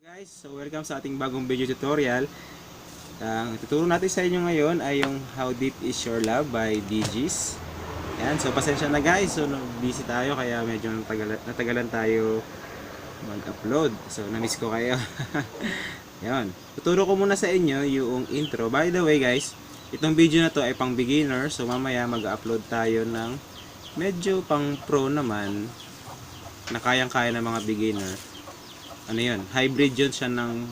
Guys, so welcome sa ating bagong video tutorial. Ang tuturo natin sa inyo ngayon ay yung How Deep Is Your Love by Bee Gees. Yan, so pasensya na guys, so busy tayo kaya medyo natagalan tayo mag-upload. So na-miss ko kayo. Yan, tuturo ko muna sa inyo yung intro. By the way guys, itong video na to ay pang beginner, so mamaya mag-upload tayo ng medyo pang pro naman na kayang-kaya ng mga beginner. Ano yun, hybrid yun siya ng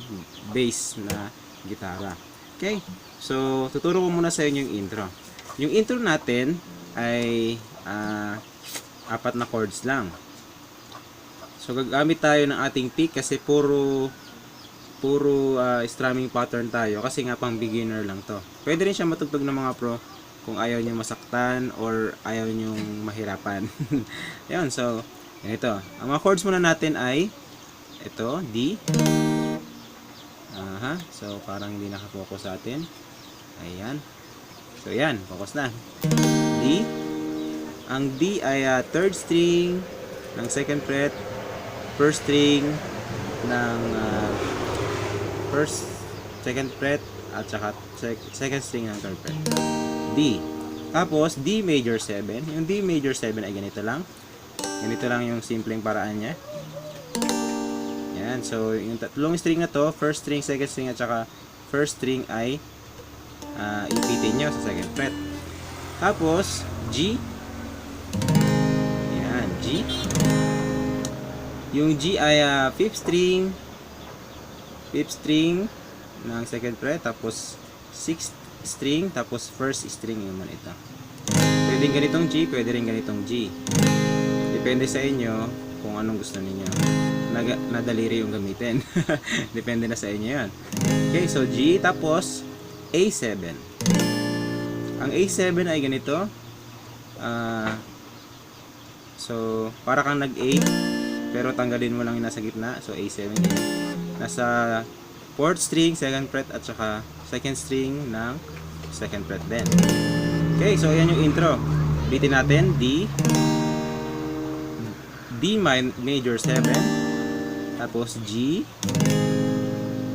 bass na gitara. Okay, so tuturo ko muna sa inyo yung intro. Yung intro natin ay apat na chords lang. So gagamit tayo ng ating pick kasi puro strumming pattern tayo kasi nga pang beginner lang to. Pwede rin siya matugtog ng mga pro kung ayaw nyo masaktan or ayaw nyo mahirapan. Ayun, so ganito. Ang mga chords muna natin ay ito, D. So parang hindi nakafocus sa atin. Ayan. So yan, focus na. D. Ang D ay third string ng second fret, first string ng second fret at saka second string ng third fret. D. Tapos D major 7. Yung D major 7 ay ganito lang. Ganito lang yung simpleng paraan niya. Yan, so yung tatlong string na to, first string, second string at saka first string ay ipitin nyo sa second fret. Tapos G. Yan, G. Yung G ay fifth string ng second fret, tapos sixth string, tapos first string yung man ito. Pwedeng ganitong G, pwede rin ganitong G. Depende sa inyo kung anong gusto niyo. Nadaliri yung gamitin. Depende na sa inyo yan. Okay, so G, tapos A7. Ang A7 ay ganito. So para kang nag-A pero tanggalin mo lang yung nasa gitna. So A7 yan. Nasa 4th string, second fret at saka second string ng second fret din. Okay, so yan yung intro. Ulitin natin. D major 7, tapos G,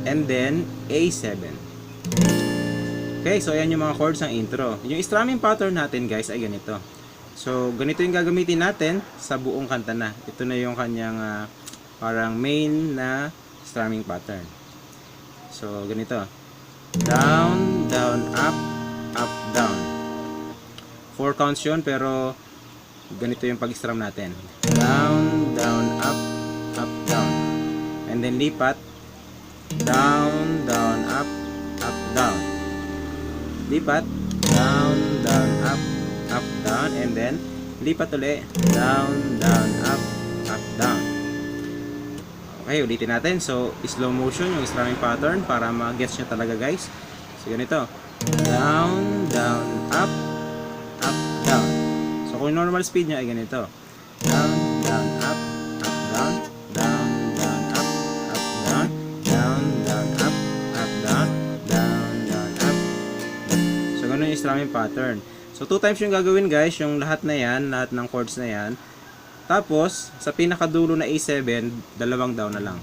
and then A7. Okay, so ayan yung mga chords ng intro. Yung strumming pattern natin guys ay ganito. So ganito yung gagamitin natin sa buong kanta na. Ito na yung kanyang parang main na strumming pattern. So ganito. Down, down, up, up, down. 4 counts yun pero ganito yung pag-strum natin. Down, down, up, up, down. And then lipat. Down, down, up, up, down. Lipat. Down, down, up, up, down. And then lipat ulit. Down, down, up, up, down. Okay, ulitin natin. So, slow motion yung strumming pattern para ma-gets nyo talaga guys. So, ganito. Down, down, up, up, down. So, kung normal speed nyo ay ganito. Down, down, up, down, down, down, up, down, down, down, up, down, down, down, up. So, ganun yung strumming pattern. So, 2 times yung gagawin guys, yung lahat na yan, lahat ng chords na yan. Tapos, sa pinakadulo na A7, dalawang down na lang.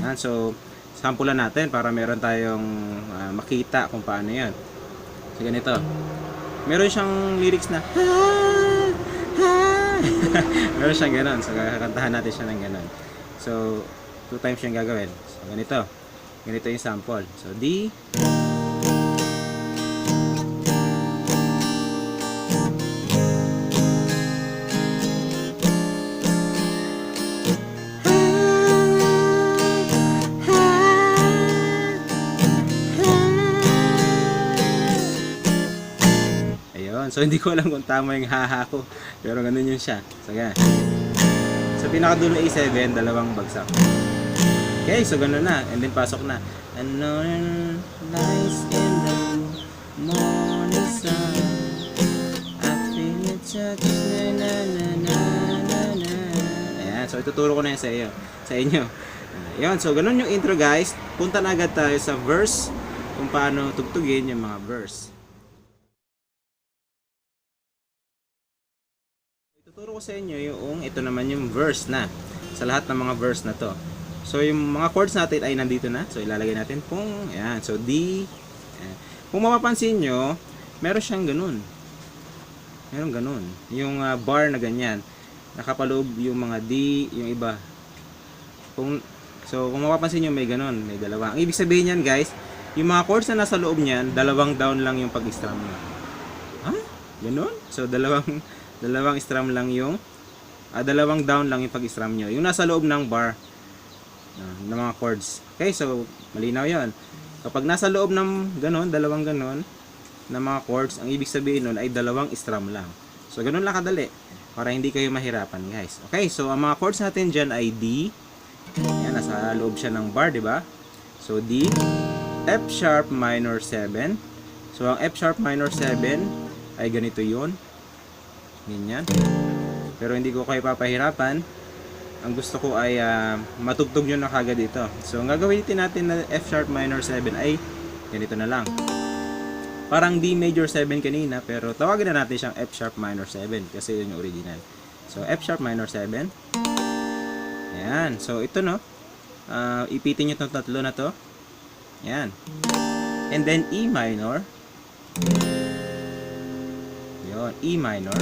Yan, so, sampulan natin para meron tayong makita kung paano yan. So, ganito. Meron siyang lyrics na meron siyang ganon. So kakantahan natin siya ng ganon. So 2 times yung gagawin. So ganito yung sample. So D, so hindi ko alam kung tama yung haha ko pero ganun yun siya. So ganyan. Sa pinakadulo A7, dalawang bagsak. Okay, so ganun na. And then pasok na. Another nice in the morning sun, I feel your touch, na na na na na. Ayan, so ituturo ko na yan sa inyo. Ayan, so ganun yung intro guys. Punta na agad tayo sa verse kung paano tugtugin yung mga verse. Tuturo ko sa inyo yung ito naman yung verse na sa lahat ng mga verse na to. So, yung mga chords natin ay nandito na. So, ilalagay natin pong, ayan. So, D. Ayan. Kung mapapansin nyo, meron siyang ganun. Meron ganun. Yung bar na ganyan. Nakapaloob yung mga D, yung iba. So, kung mapapansin nyo, may ganun. May dalawa. Ang ibig sabihin yan, guys, yung mga chords na nasa loob niyan, dalawang down lang yung pag-strum nyo. Ha? Ganun? So, dalawang strum lang yung, dalawang down lang yung pag-strum nyo. Yung nasa loob ng bar, ng mga chords. Okay, so, malinaw yon. Kapag nasa loob ng ganun, dalawang ganun, na mga chords, ang ibig sabihin nun ay dalawang strum lang. So, ganun lang kadali. Para hindi kayo mahirapan, guys. Okay, so, ang mga chords natin dyan ay D. Yan, nasa loob siya ng bar, di ba? So, D. F sharp minor 7. So, ang F sharp minor 7 ay ganito yun. Ganyan. Pero hindi ko kayo papahirapan. Ang gusto ko ay matugtog nyo na kagad dito. So, ang gagawin natin na F sharp minor 7 ay ganito na lang. Parang D major 7 kanina, pero tawagin na natin siyang F sharp minor 7 kasi yun yung original. So, F sharp minor 7. Ayan. So, ito no. Ipitin nyo itong tatlo na to. Ayan. And then E minor. Yun. E minor.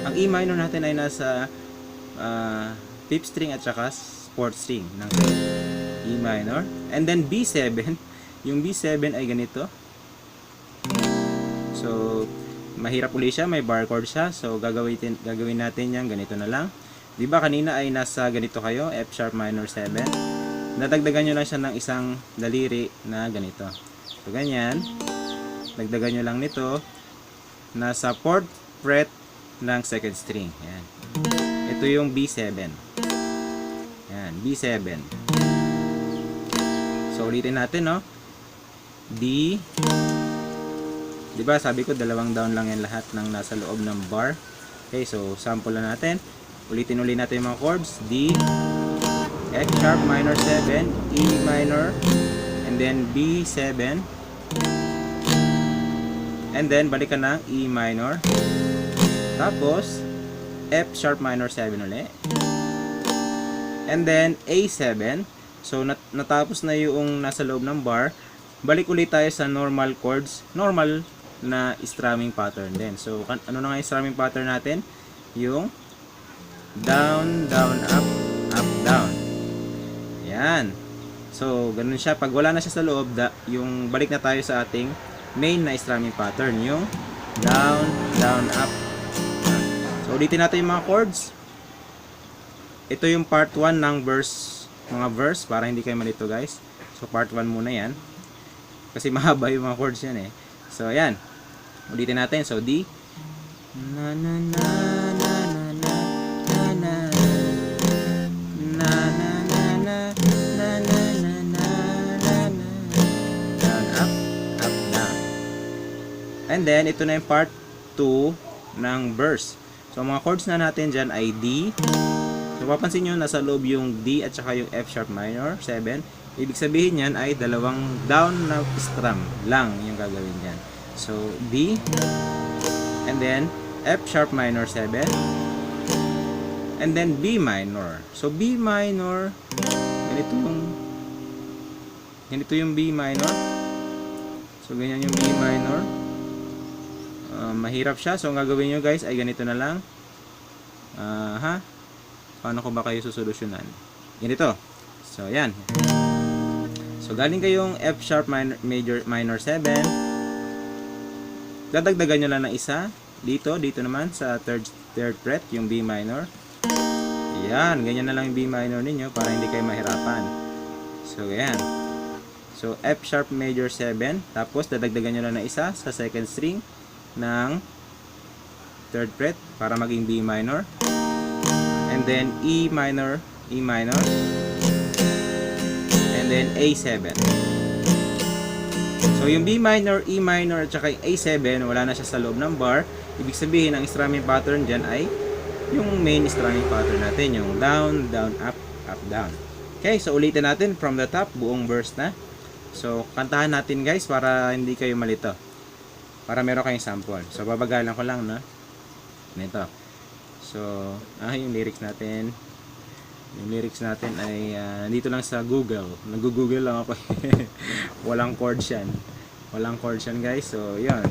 Ang E minor natin ay nasa 5th string at saka 4th string ng E minor. And then B7, yung B7 ay ganito. So, mahirap ulit siya, may bar chord siya. So, gagawin natin yan, ganito na lang. Di ba kanina ay nasa ganito kayo, F sharp minor 7. Nadagdagan nyo lang siya ng isang daliri na ganito. So, ganyan. Dagdagan nyo lang nito. Nasa 4th fret ng 2nd string. Yan. Ito yung B7. Yan, B7. So, ulitin natin, no? D. Diba, sabi ko, dalawang down lang yan lahat ng nasa loob ng bar. Okay, so, sample na natin. Ulitin natin yung mga chords. D, F sharp minor 7, E minor, and then B7. And then, balikan ng E minor. Tapos, F sharp minor 7 ulit. And then, A7. So, natapos na yung nasa loob ng bar. Balik ulit tayo sa normal chords. Normal na strumming pattern din. So, ano na nga yung strumming pattern natin? Yung down, down, up, up, down. Yan. So, ganun siya. Pag wala na siya sa loob, yung balik na tayo sa ating main na strumming pattern. Yung down, down, up. So, ulitin natin yung mga chords. Ito yung part 1 ng mga verse, para hindi kayo malito, guys. So, part 1 muna yan. Kasi mahaba yung mga chords yan eh. So, ayan. Ulitin natin. So, D. Na na na na na na na na na na na na na na na. Down, up, up, down. And then, ito na yung part 2 ng verse. So, mga chords na natin dyan ay D. So, papansin nyo, nasa loob yung D at saka yung F sharp minor 7. Ibig sabihin yan ay dalawang down na strum lang yung gagawin yan. So, D, and then F sharp minor 7, and then B minor. So, B minor, ganito yung B minor. So, ganyan yung B minor. Mahirap siya. So, ang gagawin nyo, guys, ay ganito na lang. Paano ko ba kayo susolusyonan? Ganito. So, yan. So, galing kayong F sharp minor 7. Dadagdagan nyo lang ng isa. Dito naman sa third fret, yung B minor. Yan, ganyan na lang yung B minor ninyo para hindi kayo mahirapan. So, yan. So, F sharp major 7. Tapos, dadagdagan nyo lang ng isa sa second string ng third fret para maging B minor. And then, E minor. And then, A7. So, yung B minor, E minor, at saka yung A7, wala na siya sa loob ng bar. Ibig sabihin, ang strumming pattern dyan ay yung main strumming pattern natin, yung down, down, up, up, down. Okay, so ulitin natin from the top, buong verse na. So, kantahan natin guys para hindi kayo malito. Para meron kayong sample. So, babagalan ko lang, no? Nito. So, yung lyrics natin. Yung lyrics natin ay nandito lang sa Google. Nag-google lang ako. Walang chords yan. Walang chords yan guys. So, yun.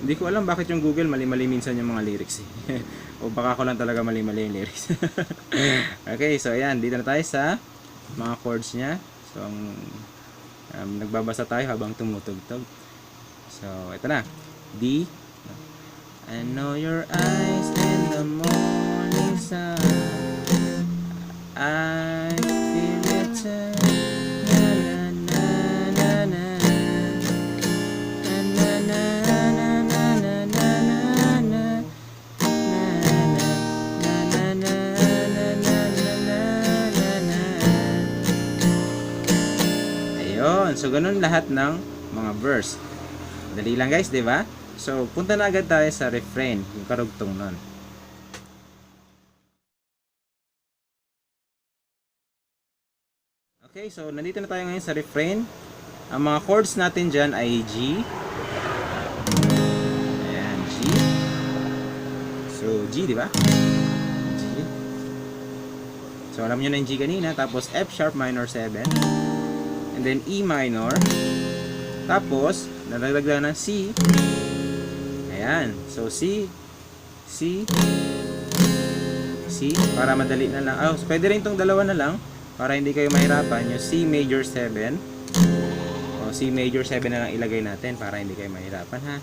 Hindi ko alam bakit yung Google mali-mali minsan yung mga lyrics. O baka ako lang talaga mali-mali yung lyrics. Okay, so ayan. Dito na tayo sa mga chords niya. So, nagbabasa tayo habang tumutugtog. So, ito na. D. I know your eyes in the morning sun. I feel it too. Na na na na na. Na na na na na na na na. Na na na na na na. Ayun, so ganun lahat ng mga verse. Dali lang guys, di ba? So, punta na agad tayo sa refrain, yung karugtong nun. Okay, so nandito na tayo ngayon sa refrain. Ang mga chords natin dyan ay G. Ayan, G. So, G, di ba? G. So, alam nyo na yung G kanina. Tapos, F sharp minor 7. And then, E minor. Tapos, nadagdagan ng C. Ayan. So, C, para madali na lang. So, pwede rin itong dalawa na lang para hindi kayo mahirapan. Yung C major 7. O, C major 7 na lang ilagay natin para hindi kayo mahirapan, ha?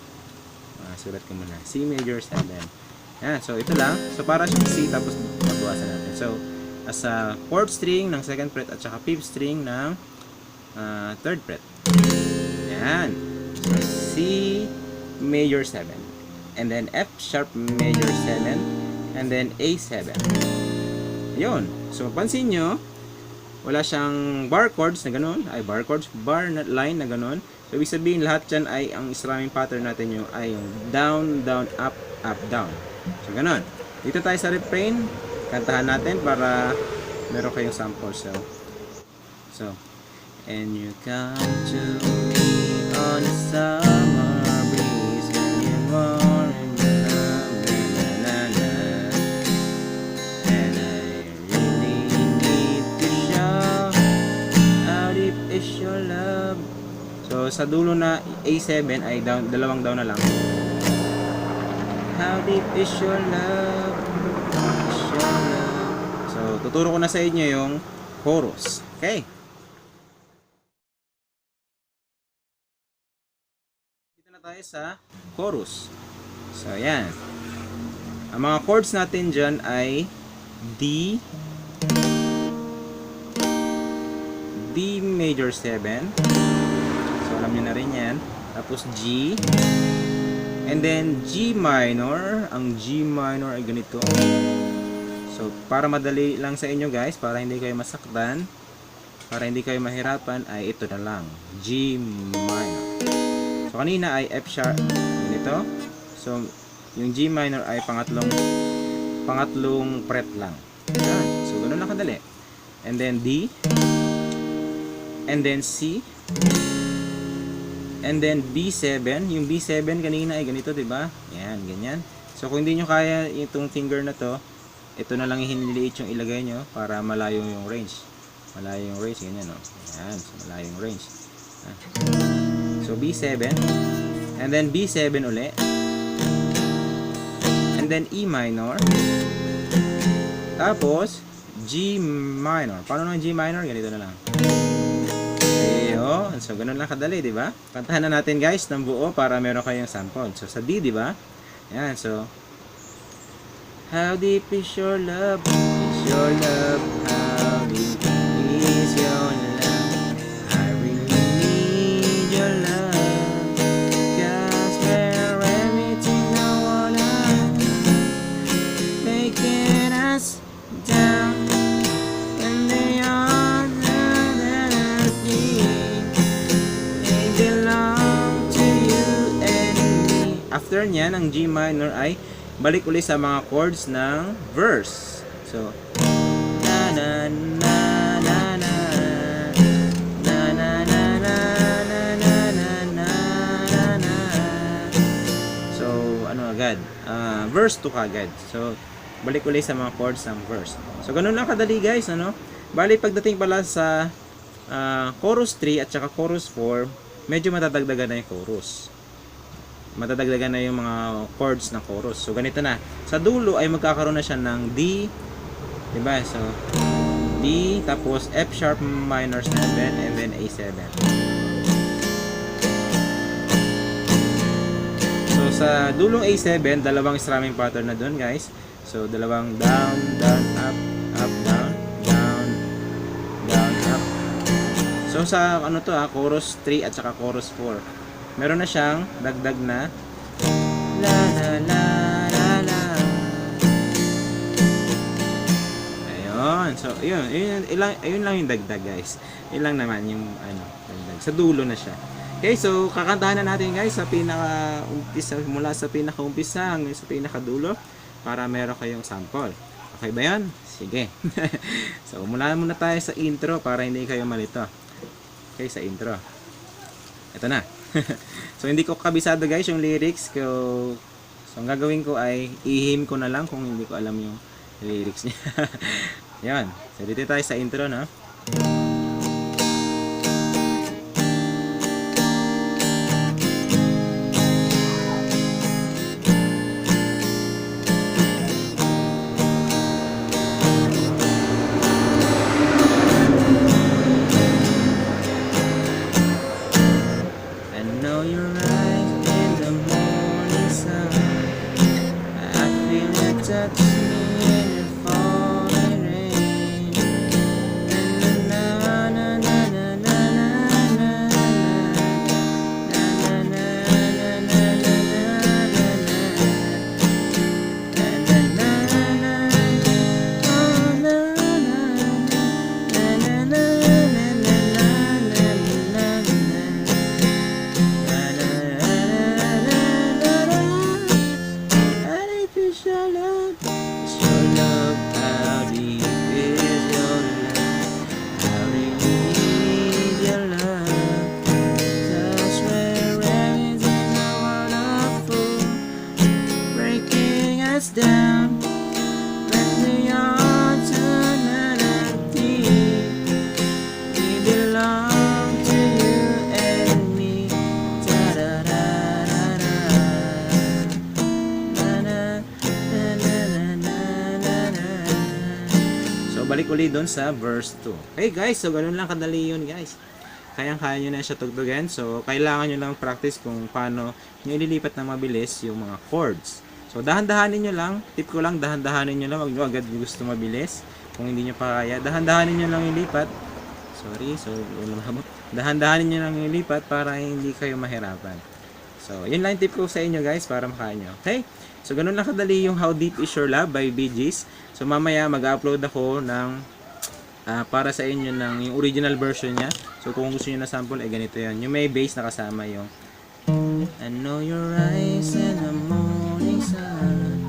Sulat ko muna. C major 7. Ayan. So, ito lang. So, para siyang C, tapos magbawasan natin. So, as a 4th string ng 2nd fret at saka 5th string ng 3rd fret. Ayan. So, C major 7, and then F sharp major 7, and then A7. Yun. So, pansin nyo, wala siyang bar chords na ganun, bar line na ganun. So, ibig sabihin, lahat yan ay, ang strumming pattern natin yung, ay yung down, down, up, up, down. So, ganun. Dito tayo sa refrain, kantahan natin para meron kayong sample. So, and you come to me on a summer breeze, and you warm me love, na na na, and I really need to show how deep is your love. So sa dulo na A7 ay down, dalawang down na lang. How deep is your love? Is your love? So tuturo ko na sa inyo yung chorus. Okay. Tayo sa chorus. So, ayan. Ang mga chords natin dyan ay D, D major 7. So, alam nyo na rin yan. Tapos G, and then G minor. Ang G minor ay ganito. So, para madali lang sa inyo guys, para hindi kayo masaktan, para hindi kayo mahirapan, ay ito na lang. G minor. So, kanina ay F sharp, ganito. So, yung G minor ay pangatlong fret lang. Yan. So, ganun lang kadali. And then D, and then C, and then B7. Yung B7 kanina ay ganito, diba? Yan, ganyan. So, kung hindi nyo kaya itong finger na to, ito na lang hiniliit yung ilagay nyo para malayo yung range. Malayo yung range, ganyan, no? Yan, so malayo yung range. Yan. So, B7, and then B7 uli, and then E minor, tapos G minor. Paano ng G minor? Ganito na lang. Ayun. So, ganun lang kadali, di ba? Kantahan na natin guys ng buo para meron kayong sample. So, sa D, di ba? Yan, so, how deep is your love? Is your love? How deep is your love? After niya, ng G minor ay balik ulit sa mga chords ng verse. So, na na na na na na na na na na na na. So, ano agad? Verse 2 agad. So, balik ulit sa mga chords ng verse. So ganun lang kadali guys, ano? Bali pagdating pala sa chorus 3 at saka chorus 4, medyo matadagdagan na yung chorus. Matadagdagan na yung mga chords ng chorus. So ganito na. Sa dulo ay magkakaroon na siya ng D, 'di ba? So D, tapos F sharp minor 7 and then A7. So sa dulong A7, dalawang strumming pattern na doon, guys. So dalawang down, down, up, up, down, down, down, up. So sa ano to chorus 3 at saka chorus 4. Meron na siyang dagdag na la la la la la. Ayun. So ayun lang yung dagdag, guys. Yun lang naman yung dagdag. Sa dulo na siya. Okay, so kakantahan na natin guys sa pinaka-umpisa, mula sa pinaka-umpisa hanggang sa pinaka-dulo para meron kayong sample. Okay ba yan? Sige. So mula muna tayo sa intro para hindi kayo malito. Okay, sa intro. Ito na. So hindi ko kabisado guys yung lyrics ko. So ang gagawin ko ay ihim ko na lang kung hindi ko alam yung lyrics niya. Yan. So dito tayo sa intro, no? Touch me in the falling rain. Na na na na na na na na na na down, let me on to melody. We belong to you and me. Da da da da da. Na na na na na na na. So balik ulit doon sa verse 2. Hey guys, so ganun lang kadali yun guys. Kayang-kaya nyo na siya tugtugin. So kailangan nyo lang practice kung paano nyo ililipat na mabilis yung mga chords. So, dahan-dahanin nyo lang. Tip ko lang, dahan-dahanin nyo lang. Huwag nyo agad gusto mabilis. Kung hindi nyo pa kaya, dahan-dahanin nyo lang ilipat. Sorry, so, dahan-dahanin nyo lang ilipat para hindi kayo mahirapan. So, yun lang tip ko sa inyo guys para makaya nyo. Okay? So, ganun lang kadali yung How Deep Is Your Love by Bee Gees. So, mamaya mag-upload ako ng para sa inyo ng yung original version niya. So, kung gusto nyo na sample, ganito yan. Yung may bass na kasama yung I know your eyes in the morning sun.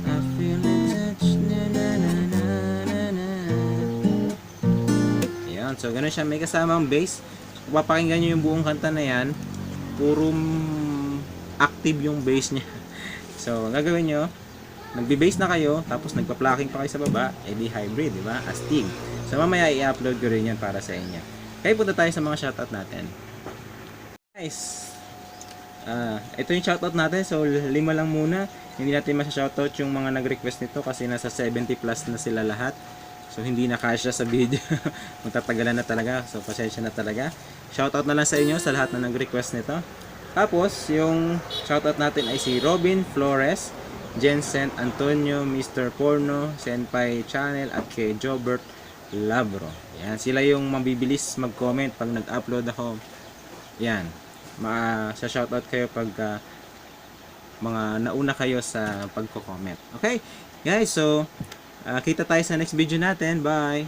I feel the touch. Na na na na na na. Ayan, so ganun siya. May kasamang bass. Kung papakinggan nyo yung buong kanta na yan, puro active yung bass niya. So, ang gagawin nyo, nagbe-bass na kayo, tapos nagpa-plucking pa kayo sa baba, edi hybrid, di ba? Astig. So, mamaya i-upload ko rin yan para sa inyo. Kaya punta tayo sa mga shoutout natin. Guys, ito yung shoutout natin. So 5 lang muna. Hindi natin masya-shoutout yung mga nag-request nito kasi nasa 70 plus na sila lahat. So hindi na kasya sa video. Magtatagalan na talaga. So pasensya na talaga. Shoutout na lang sa inyo sa lahat na nag-request nito. Tapos yung shoutout natin ay si Robin Flores, Jensen Antonio, Mr. Porno, Senpai Channel at kay Jobert Labro. Yan, sila yung mabibilis mag-comment pag nag-upload ako. Yan. Sa shoutout kayo pag mga nauna kayo sa pagko-comment. Okay? Guys, so kita tayo sa next video natin. Bye!